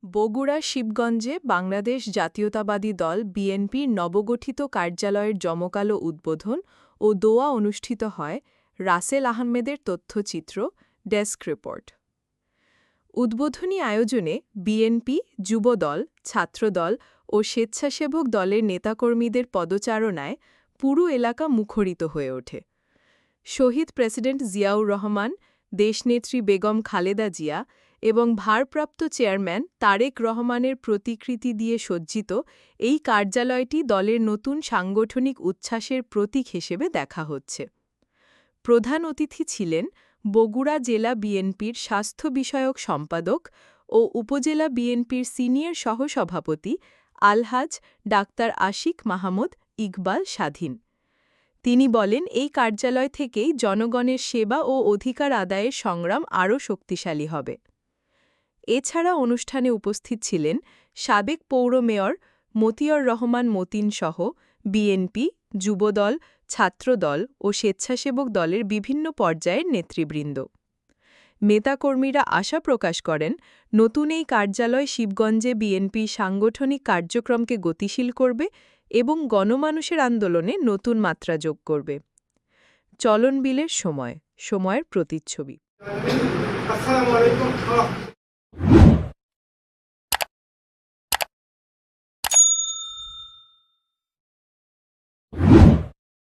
বগুড়া শিবগঞ্জে বাংলাদেশ জাতীয়তাবাদী দল বিএনপির নবগঠিত কার্যালয়ের জমকালো উদ্বোধন ও দোয়া অনুষ্ঠিত হয়। রাসেল আহমেদের তথ্যচিত্র, ডেস্ক রিপোর্ট। উদ্বোধনী আয়োজনে বিএনপি, যুবদল, ছাত্রদল ও স্বেচ্ছাসেবক দলের নেতাকর্মীদের পদচারণায় পুরো এলাকা মুখরিত হয়ে ওঠে। শহীদ প্রেসিডেন্ট জিয়াউর রহমান, দেশনেত্রী বেগম খালেদা জিয়া এবং ভারপ্রাপ্ত চেয়ারম্যান তারেক রহমানের প্রতিকৃতি দিয়ে সজ্জিত এই কার্যালয়টি দলের নতুন সাংগঠনিক উচ্ছ্বাসের প্রতীক হিসেবে দেখা হচ্ছে। প্রধান অতিথি ছিলেন বগুড়া জেলা বিএনপির স্বাস্থ্য বিষয়ক সম্পাদক ও উপজেলা বিএনপির সিনিয়র সহসভাপতি আলহাজ ডাক্তার আশিক মাহমুদ ইকবাল স্বাধীন। তিনি বলেন, এই কার্যালয় থেকেই জনগণের সেবা ও অধিকার আদায়ের সংগ্রাম আরও শক্তিশালী হবে। এছাড়া অনুষ্ঠানে উপস্থিত ছিলেন সাবেক পৌর মেয়র মতিউর রহমান মতিন সহ বিএনপি, যুবদল, ছাত্রদল ও স্বেচ্ছাসেবক দলের বিভিন্ন পর্যায়ের নেতৃবৃন্দ। নেতাকর্মীরা আশা প্রকাশ করেন, নতুন এই কার্যালয় শিবগঞ্জে বিএনপি সাংগঠনিক কার্যক্রমকে গতিশীল করবে এবং গণমানুষের আন্দোলনে নতুন মাত্রা যোগ করবে। চলনবিলের সময়ের প্রতিচ্ছবি। আসসালামু আলাইকুম।